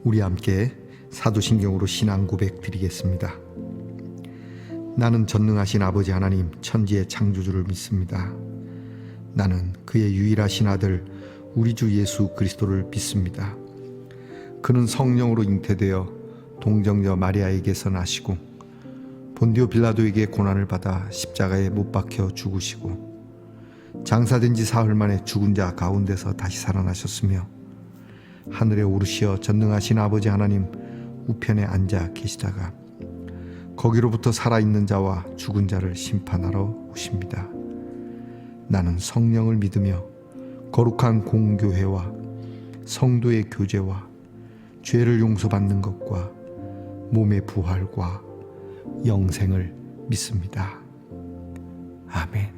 우리 함께 사도신경으로 신앙 고백 드리겠습니다. 나는 전능하신 아버지 하나님 천지의 창조주를 믿습니다. 나는 그의 유일하신 아들 우리 주 예수 그리스도를 믿습니다. 그는 성령으로 잉태되어 동정녀 마리아에게서 나시고 본디오 빌라도에게 고난을 받아 십자가에 못 박혀 죽으시고 장사된 지 사흘 만에 죽은 자 가운데서 다시 살아나셨으며 하늘에 오르시어 전능하신 아버지 하나님 우편에 앉아 계시다가 거기로부터 살아있는 자와 죽은 자를 심판하러 오십니다. 나는 성령을 믿으며 거룩한 공교회와 성도의 교제와 죄를 용서받는 것과 몸의 부활과 영생을 믿습니다. 아멘.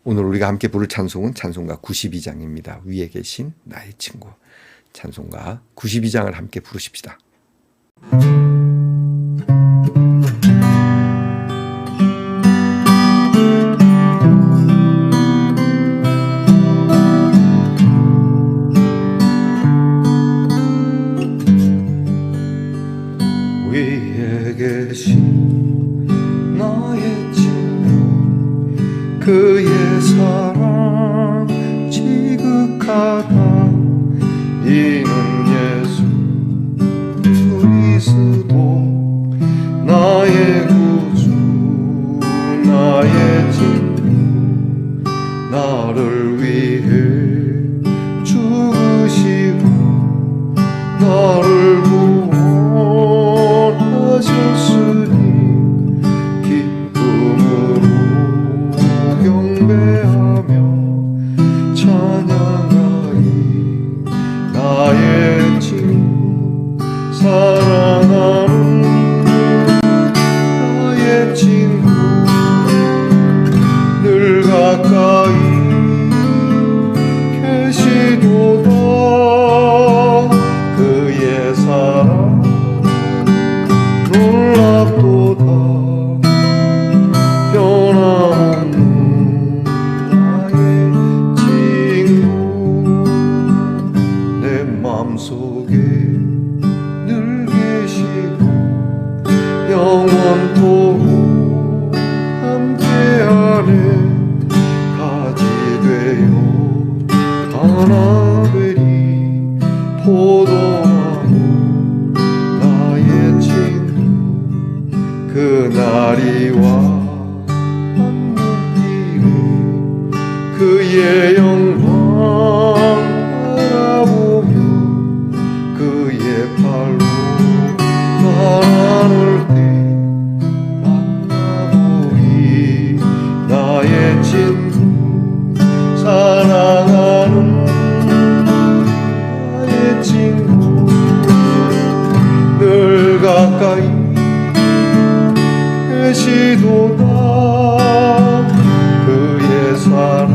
오늘 우리가 함께 부를 찬송은 찬송가 92장입니다. 위에 계신 나의 친구. 찬송가 92장을 함께 부르십시다. 위에 계신 나의 친구 그의 사랑 지극하다 이는 예수 그리스도 나의 구주 나의 친구 나를 위해 죽으시고 나를 구원하셨으니 기쁨으로 경배하며 찬양하리 나의 친구 사랑하는 나의 친구 늘 가까이 계시도다 그의 사랑 놀랍도다 변함없는 나의 친구 내 맘속에 늘 계시고 영원토록 함께하네 가지 되어 하나 되리 포도나무 나의 친구 그날이 와 한눈길에 그의 영광 바라보며 그의 팔로 날 안을 때 만나보리 나의 친구 사랑하는 나의 친구 늘 가까이 계시도다 그의 사랑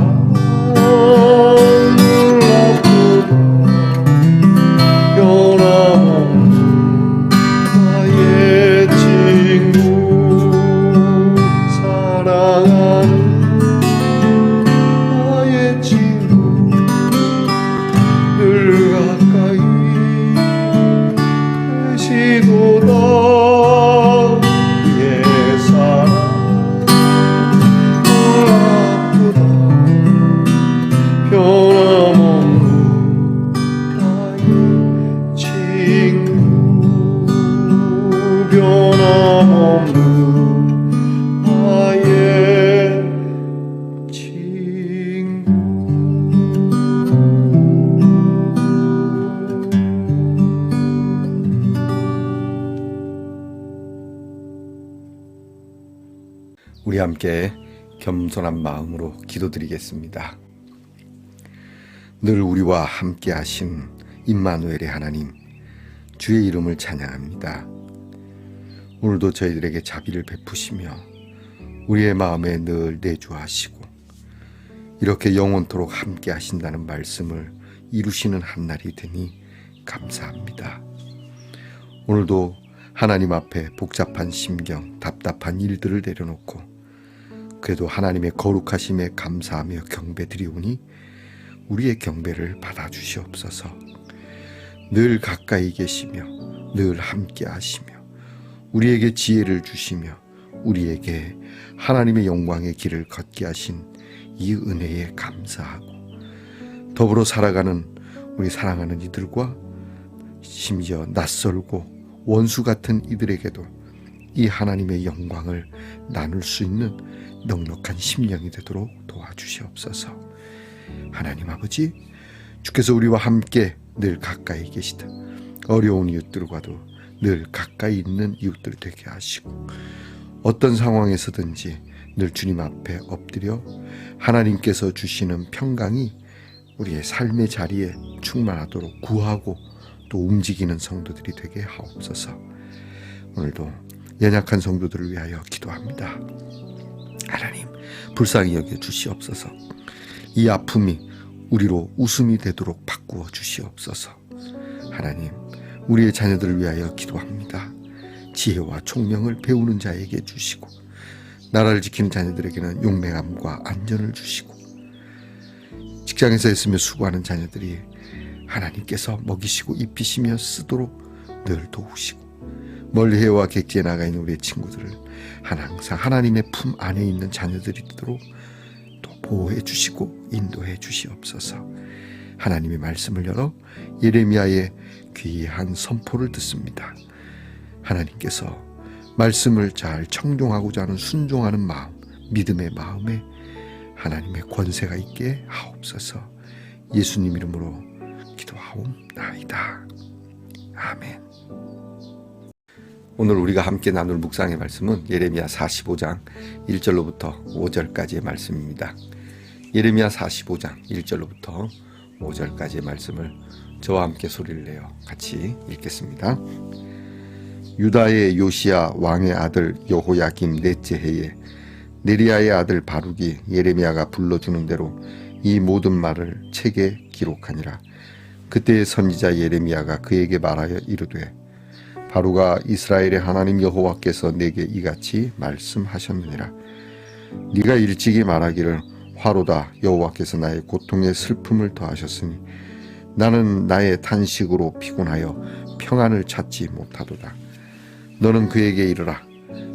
놀랍도다 변함없는 나의 친구 사랑하는 나의 친구 늘 가까이 계시도다 그의 사랑 놀랍도다 변함없는 나의 친구 변함없는 나의 친구 우리 함께 겸손한 마음으로 기도드리겠습니다. 늘 우리와 함께 하신 임마누엘의 하나님 주의 이름을 찬양합니다. 오늘도 저희들에게 자비를 베푸시며 우리의 마음에 늘 내주하시고 이렇게 영원토록 함께 하신다는 말씀을 이루시는 한날이 되니 감사합니다. 오늘도 하나님 앞에 복잡한 심경, 답답한 일들을 내려놓고 그래도 하나님의 거룩하심에 감사하며 경배드리오니 우리의 경배를 받아주시옵소서. 늘 가까이 계시며 늘 함께 하시며 우리에게 지혜를 주시며 우리에게 하나님의 영광의 길을 걷게 하신 이 은혜에 감사하고 더불어 살아가는 우리 사랑하는 이들과 심지어 낯설고 원수 같은 이들에게도 이 하나님의 영광을 나눌 수 있는 넉넉한 심령이 되도록 도와주시옵소서. 하나님 아버지, 주께서 우리와 함께 늘 가까이 계시다. 어려운 이웃들과도 늘 가까이 있는 이웃들 되게 하시고 어떤 상황에서든지 늘 주님 앞에 엎드려 하나님께서 주시는 평강이 우리의 삶의 자리에 충만하도록 구하고 또 움직이는 성도들이 되게 하옵소서. 오늘도 연약한 성도들을 위하여 기도합니다. 하나님, 불쌍히 여겨 주시옵소서. 이 아픔이 우리로 웃음이 되도록 바꾸어 주시옵소서. 하나님, 우리의 자녀들을 위하여 기도합니다. 지혜와 총명을 배우는 자에게 주시고 나라를 지키는 자녀들에게는 용맹함과 안전을 주시고 직장에서 있으며 수고하는 자녀들이 하나님께서 먹이시고 입히시며 쓰도록 늘 도우시고 멀리 해와 객지에 나가 있는 우리의 친구들을 항상 하나님의 품 안에 있는 자녀들이 되도록 또 보호해 주시고 인도해 주시옵소서. 하나님의 말씀을 열어 예레미야의 귀한 선포를 듣습니다. 하나님께서 말씀을 잘 청종하고자 하는 순종하는 마음, 믿음의 마음에 하나님의 권세가 있게 하옵소서. 예수님 이름으로 기도하옵나이다. 아멘. 오늘 우리가 함께 나눌 묵상의 말씀은 예레미야 45장 1절로부터 5절까지의 말씀입니다. 예레미야 45장 1절로부터 5절까지의 말씀을 저와 함께 소리를 내어 같이 읽겠습니다. 유다의 요시야 왕의 아들 여호야김 넷째 해에 네리야의 아들 바룩이 예레미야가 불러주는 대로 이 모든 말을 책에 기록하니라. 그때의 선지자 예레미야가 그에게 말하여 이르되 바룩아, 이스라엘의 하나님 여호와께서 내게 이같이 말씀하셨느니라. 네가 일찍이 말하기를 화로다, 여호와께서 나의 고통에 슬픔을 더하셨으니 나는 나의 탄식으로 피곤하여 평안을 찾지 못하도다. 너는 그에게 이르라.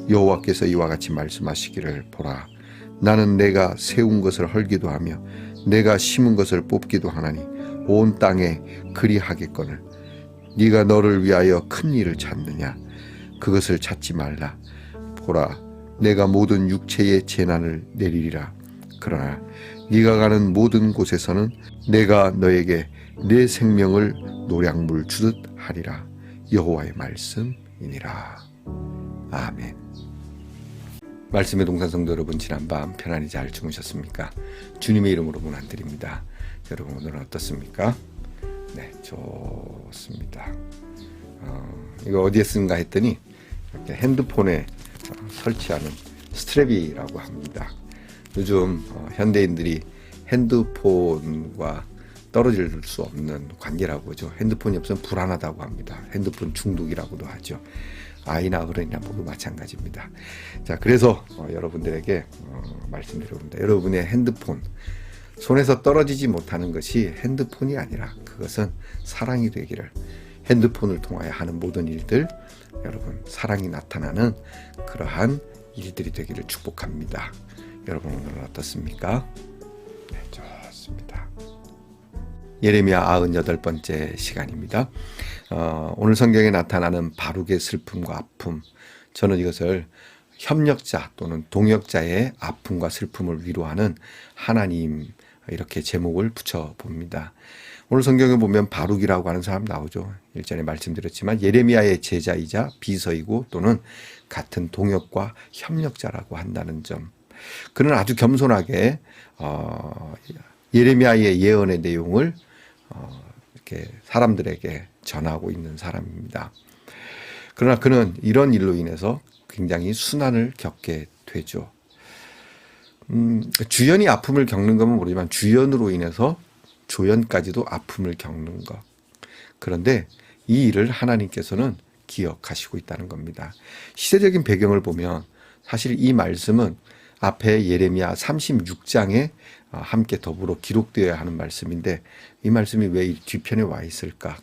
여호와께서 이와 같이 말씀하시기를 보라. 나는 내가 세운 것을 헐기도 하며 내가 심은 것을 뽑기도 하나니 온 땅에 그리하겠거늘 네가 너를 위하여 큰 일을 찾느냐? 그것을 찾지 말라. 보라, 내가 모든 육체의 재난을 내리리라. 그러나 네가 가는 모든 곳에서는 내가 너에게 내 생명을 노량물 주듯 하리라. 여호와의 말씀이니라. 아멘. 말씀의 동산성도 여러분, 지난밤 편안히 잘 주무셨습니까? 주님의 이름으로 문안드립니다. 여러분 오늘은 어떻습니까? 네, 좋습니다. 이거 어디에 쓰는가 했더니 이렇게 핸드폰에 설치하는 스트랩이라고 합니다. 요즘 현대인들이 핸드폰과 떨어질 수 없는 관계라고 하죠. 핸드폰이 없으면 불안하다고 합니다. 핸드폰 중독이라고도 하죠. 아이나 어른이나 모두 마찬가지입니다. 자, 그래서 여러분들에게 말씀드려봅니다. 여러분의 핸드폰 손에서 떨어지지 못하는 것이 핸드폰이 아니라 그것은 사랑이 되기를, 핸드폰을 통하여 하는 모든 일들, 여러분 사랑이 나타나는 그러한 일들이 되기를 축복합니다. 여러분 오늘은 어떻습니까? 네, 좋습니다. 예레미야 98번째 시간입니다. 오늘 성경에 나타나는 바룩의 슬픔과 아픔, 저는 이것을 협력자 또는 동역자의 아픔과 슬픔을 위로하는 하나님, 이렇게 제목을 붙여봅니다. 오늘 성경에 보면 바룩이라고 하는 사람 나오죠. 일전에 말씀드렸지만 예레미야의 제자이자 비서이고 또는 같은 동역과 협력자라고 한다는 점. 그는 아주 겸손하게 예레미야의 예언의 내용을 이렇게 사람들에게 전하고 있는 사람입니다. 그러나 그는 이런 일로 인해서 굉장히 순환을 겪게 되죠. 주연이 아픔을 겪는 건 모르지만 주연으로 인해서 조연까지도 아픔을 겪는 것. 그런데 이 일을 하나님께서는 기억하시고 있다는 겁니다. 시대적인 배경을 보면 사실 이 말씀은 앞에 예레미야 36장에 함께 더불어 기록되어야 하는 말씀인데 이 말씀이 왜 이 뒤편에 와 있을까?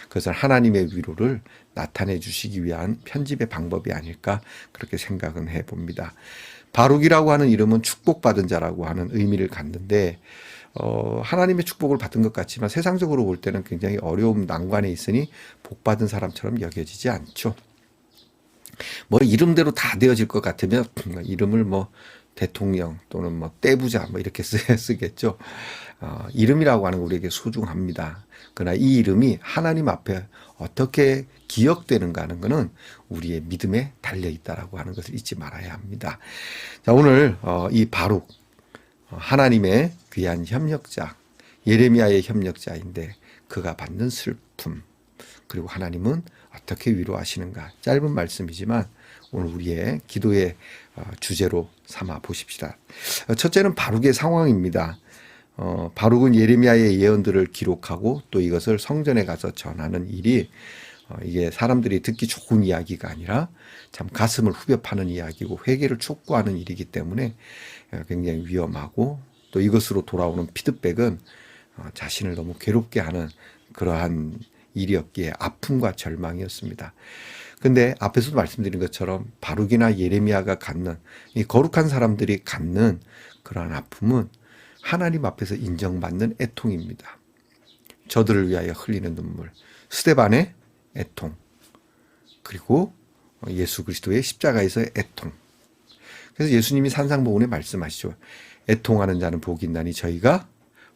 그것은 하나님의 위로를 나타내 주시기 위한 편집의 방법이 아닐까 그렇게 생각은 해봅니다. 바룩이라고 하는 이름은 축복받은 자라고 하는 의미를 갖는데 하나님의 축복을 받은 것 같지만 세상적으로 볼 때는 굉장히 어려움 난관에 있으니 복받은 사람처럼 여겨지지 않죠. 뭐 이름대로 다 되어질 것 같으면 이름을 뭐 대통령 또는 뭐 떼부자 뭐 이렇게 쓰겠죠. 이름이라고 하는 건 우리에게 소중합니다. 그러나 이 이름이 하나님 앞에 어떻게 기억되는가 하는 것은 우리의 믿음에 달려 있다라고 하는 것을 잊지 말아야 합니다. 자, 오늘 이 바룩 하나님의 귀한 협력자, 예레미야의 협력자인데 그가 받는 슬픔, 그리고 하나님은 어떻게 위로하시는가. 짧은 말씀이지만 오늘 우리의 기도의 주제로 삼아 보십시다. 첫째는 바룩의 상황입니다. 바룩은 예레미야의 예언들을 기록하고 또 이것을 성전에 가서 전하는 일이 이게 사람들이 듣기 좋은 이야기가 아니라 참 가슴을 후벼 파는 이야기고 회개를 촉구하는 일이기 때문에 굉장히 위험하고 또 이것으로 돌아오는 피드백은 자신을 너무 괴롭게 하는 그러한 일이었기에 아픔과 절망이었습니다. 근데 앞에서도 말씀드린 것처럼 바룩이나 예레미야가 갖는 이 거룩한 사람들이 갖는 그러한 아픔은 하나님 앞에서 인정받는 애통입니다. 저들을 위하여 흘리는 눈물, 스데반의 애통, 그리고 예수 그리스도의 십자가에서의 애통. 그래서 예수님이 산상복음에 말씀하시죠. 애통하는 자는 복이 있나니 저희가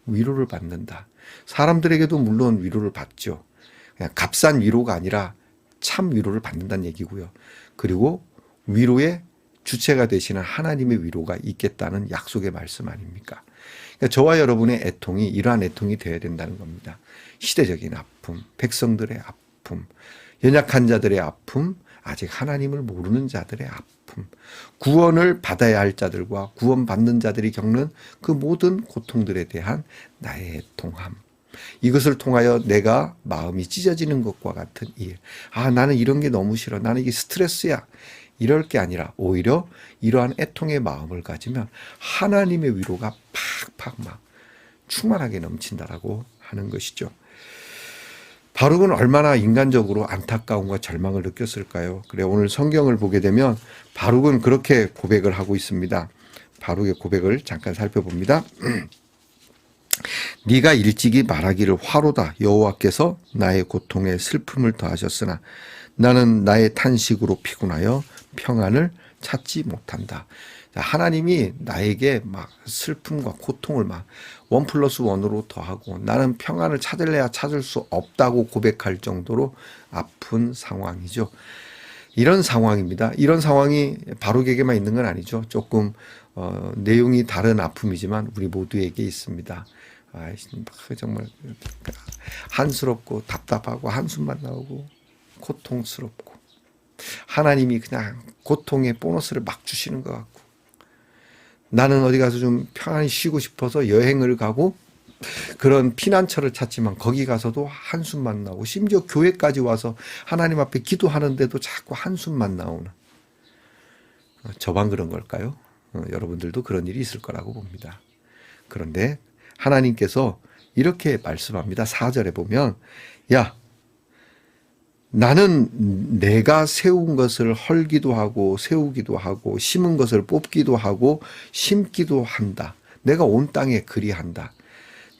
위로를 받는다. 사람들에게도 물론 위로를 받죠. 그냥 값싼 위로가 아니라 참 위로를 받는다는 얘기고요. 그리고 위로의 주체가 되시는 하나님의 위로가 있겠다는 약속의 말씀 아닙니까? 그러니까 저와 여러분의 애통이 이러한 애통이 되어야 된다는 겁니다. 시대적인 아픔, 백성들의 아픔, 연약한 자들의 아픔, 아직 하나님을 모르는 자들의 아픔, 구원을 받아야 할 자들과 구원받는 자들이 겪는 그 모든 고통들에 대한 나의 애통함. 이것을 통하여 내가 마음이 찢어지는 것과 같은 일. 나는 이런 게 너무 싫어. 나는 이게 스트레스야. 이럴 게 아니라 오히려 이러한 애통의 마음을 가지면 하나님의 위로가 팍팍 막 충만하게 넘친다라고 하는 것이죠. 바룩은 얼마나 인간적으로 안타까움과 절망을 느꼈을까요? 그래 오늘 성경을 보게 되면 바룩은 그렇게 고백을 하고 있습니다. 바룩의 고백을 잠깐 살펴봅니다. 네가 일찍이 말하기를 화로다. 여호와께서 나의 고통에 슬픔을 더하셨으나 나는 나의 탄식으로 피곤하여 평안을 찾지 못한다. 하나님이 나에게 막 슬픔과 고통을 막 1+1으로 더하고 나는 평안을 찾을래야 찾을 수 없다고 고백할 정도로 아픈 상황이죠. 이런 상황입니다. 이런 상황이 바룩에게만 있는 건 아니죠. 조금 내용이 다른 아픔이지만 우리 모두에게 있습니다. 정말 한스럽고 답답하고 한숨만 나오고 고통스럽고 하나님이 그냥 고통의 보너스를 막 주시는 것 같고 나는 어디 가서 좀 편안히 쉬고 싶어서 여행을 가고 그런 피난처를 찾지만 거기 가서도 한숨만 나오고 심지어 교회까지 와서 하나님 앞에 기도하는데도 자꾸 한숨만 나오는 저만 그런 걸까요? 여러분들도 그런 일이 있을 거라고 봅니다. 그런데 하나님께서 이렇게 말씀합니다. 4절에 보면 야 나는 내가 세운 것을 헐기도 하고 세우기도 하고 심은 것을 뽑기도 하고 심기도 한다. 내가 온 땅에 그리한다.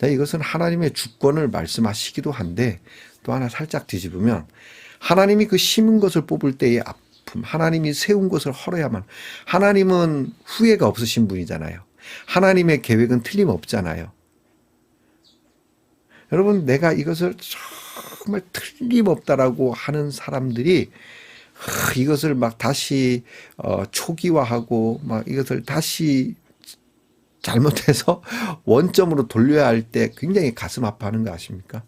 이것은 하나님의 주권을 말씀하시기도 한데 또 하나 살짝 뒤집으면 하나님이 그 심은 것을 뽑을 때의 아픔, 하나님이 세운 것을 헐어야만 하나님은 후회가 없으신 분이잖아요. 하나님의 계획은 틀림없잖아요. 여러분 내가 이것을 정말 틀림없다라고 하는 사람들이 이것을 막 다시 초기화하고 막 이것을 다시 잘못해서 원점으로 돌려야 할 때 굉장히 가슴 아파하는 거 아십니까?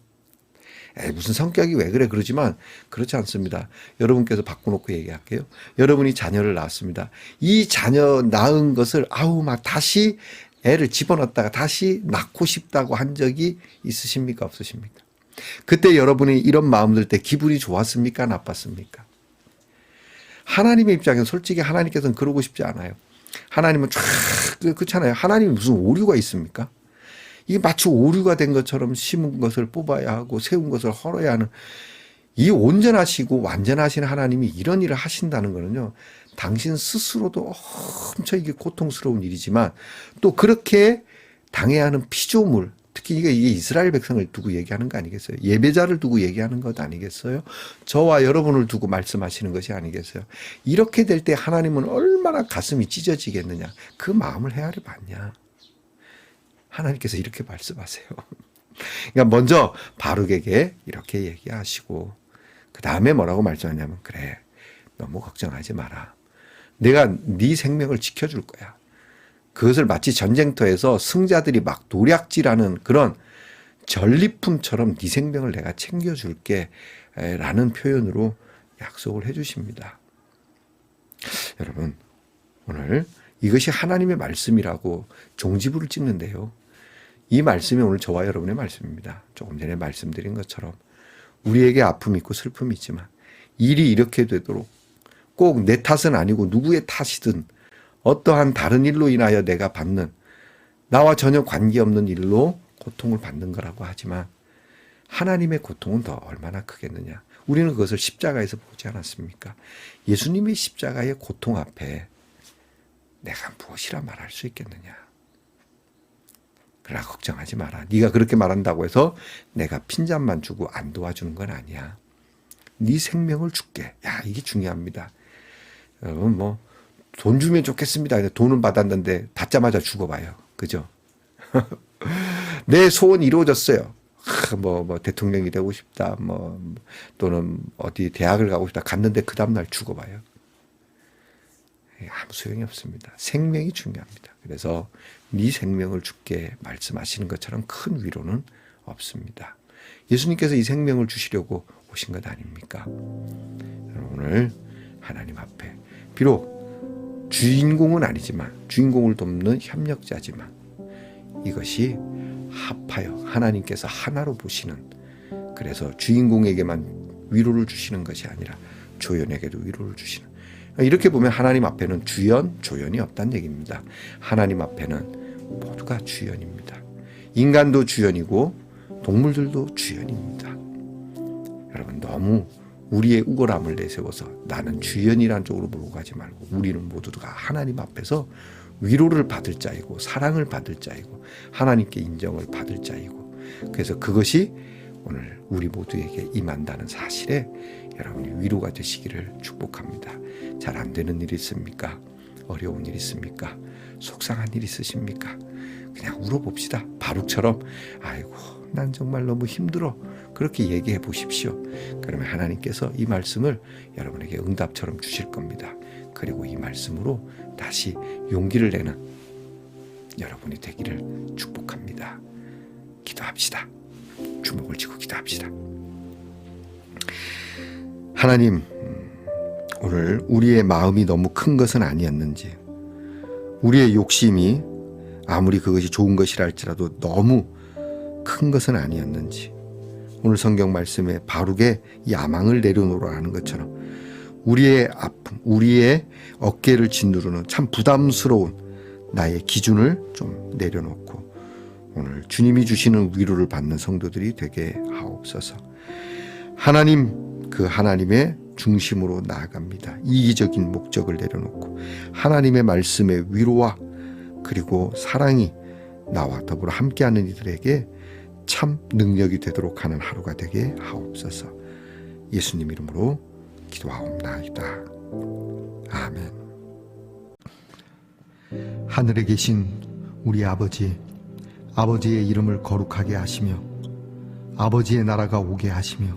무슨 성격이 왜 그래 그러지만 그렇지 않습니다. 여러분께서 바꿔놓고 얘기할게요. 여러분이 자녀를 낳았습니다. 이 자녀 낳은 것을 막 다시 애를 집어넣었다가 다시 낳고 싶다고 한 적이 있으십니까? 없으십니까? 그때 여러분이 이런 마음 들 때 기분이 좋았습니까? 나빴습니까? 하나님의 입장에서 솔직히 하나님께서는 그러고 싶지 않아요. 하나님은 쫙 그렇잖아요. 하나님이 무슨 오류가 있습니까? 이게 마치 오류가 된 것처럼 심은 것을 뽑아야 하고 세운 것을 헐어야 하는, 이 온전하시고 완전하신 하나님이 이런 일을 하신다는 거는요, 당신 스스로도 엄청 이게 고통스러운 일이지만 또 그렇게 당해야 하는 피조물, 특히 이게 이스라엘 백성을 두고 얘기하는 거 아니겠어요? 예배자를 두고 얘기하는 것 아니겠어요? 저와 여러분을 두고 말씀하시는 것이 아니겠어요? 이렇게 될 때 하나님은 얼마나 가슴이 찢어지겠느냐. 그 마음을 헤아려 봤냐. 하나님께서 이렇게 말씀하세요. 그러니까 먼저 바룩에게 이렇게 얘기하시고 그 다음에 뭐라고 말씀하냐면, 그래, 너무 걱정하지 마라. 내가 네 생명을 지켜줄 거야. 그것을 마치 전쟁터에서 승자들이 막 노략질하는 그런 전리품처럼 네 생명을 내가 챙겨줄게 라는 표현으로 약속을 해주십니다. 여러분, 오늘 이것이 하나님의 말씀이라고 종지부를 찍는데요, 이 말씀이 오늘 저와 여러분의 말씀입니다. 조금 전에 말씀드린 것처럼 우리에게 아픔이 있고 슬픔이 있지만 일이 이렇게 되도록 꼭 내 탓은 아니고 누구의 탓이든 어떠한 다른 일로 인하여 내가 받는, 나와 전혀 관계없는 일로 고통을 받는 거라고 하지만 하나님의 고통은 더 얼마나 크겠느냐. 우리는 그것을 십자가에서 보지 않았습니까? 예수님의 십자가의 고통 앞에 내가 무엇이라 말할 수 있겠느냐. 그러나 걱정하지 마라. 네가 그렇게 말한다고 해서 내가 핀잔만 주고 안 도와주는 건 아니야. 네 생명을 줄게. 야, 이게 중요합니다. 여러분, 뭐 돈 주면 좋겠습니다. 돈은 받았는데 받자마자 죽어봐요. 그죠? 내 소원 이루어졌어요. 뭐 대통령이 되고 싶다. 또는 어디 대학을 가고 싶다. 갔는데 그 다음날 죽어봐요. 아무 소용이 없습니다. 생명이 중요합니다. 그래서 네 생명을 줄게 말씀하시는 것처럼 큰 위로는 없습니다. 예수님께서 이 생명을 주시려고 오신 것 아닙니까? 오늘 하나님 앞에 비록 주인공은 아니지만, 주인공을 돕는 협력자지만, 이것이 합하여 하나님께서 하나로 보시는, 그래서 주인공에게만 위로를 주시는 것이 아니라 조연에게도 위로를 주시는, 이렇게 보면 하나님 앞에는 주연, 조연이 없다는 얘기입니다. 하나님 앞에는 모두가 주연입니다. 인간도 주연이고 동물들도 주연입니다. 여러분, 너무 우리의 우월함을 내세워서 나는 주연이란 쪽으로 몰고 가지 말고, 우리는 모두가 하나님 앞에서 위로를 받을 자이고 사랑을 받을 자이고 하나님께 인정을 받을 자이고, 그래서 그것이 오늘 우리 모두에게 임한다는 사실에 여러분이 위로가 되시기를 축복합니다. 잘 안 되는 일 있습니까? 어려운 일 있습니까? 속상한 일 있으십니까? 그냥 울어봅시다. 바룩처럼 아이고 난 정말 너무 힘들어, 그렇게 얘기해 보십시오. 그러면 하나님께서 이 말씀을 여러분에게 응답처럼 주실 겁니다. 그리고 이 말씀으로 다시 용기를 내는 여러분이 되기를 축복합니다. 기도합시다. 주먹을 쥐고 기도합시다. 하나님, 오늘 우리의 마음이 너무 큰 것은 아니었는지, 우리의 욕심이 아무리 그것이 좋은 것이라 할지라도 너무 큰 것은 아니었는지, 오늘 성경 말씀에 바룩의 야망을 내려놓으라는 것처럼 우리의 아픔, 우리의 어깨를 짓누르는 참 부담스러운 나의 기준을 좀 내려놓고 오늘 주님이 주시는 위로를 받는 성도들이 되게 하옵소서. 하나님, 그 하나님의 중심으로 나아갑니다. 이기적인 목적을 내려놓고 하나님의 말씀의 위로와 그리고 사랑이 나와 더불어 함께하는 이들에게 참 능력이 되도록 하는 하루가 되게 하옵소서. 예수님 이름으로 기도하옵나이다. 아멘. 하늘에 계신 우리 아버지, 아버지의 이름을 거룩하게 하시며 아버지의 나라가 오게 하시며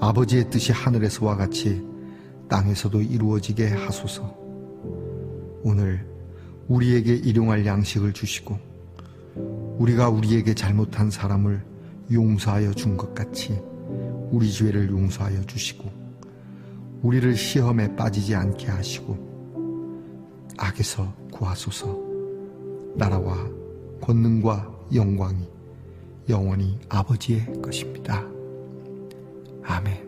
아버지의 뜻이 하늘에서와 같이 땅에서도 이루어지게 하소서. 오늘 우리에게 일용할 양식을 주시고 우리가 우리에게 잘못한 사람을 용서하여 준 것 같이 우리 죄를 용서하여 주시고 우리를 시험에 빠지지 않게 하시고 악에서 구하소서. 나라와 권능과 영광이 영원히 아버지의 것입니다. 아멘.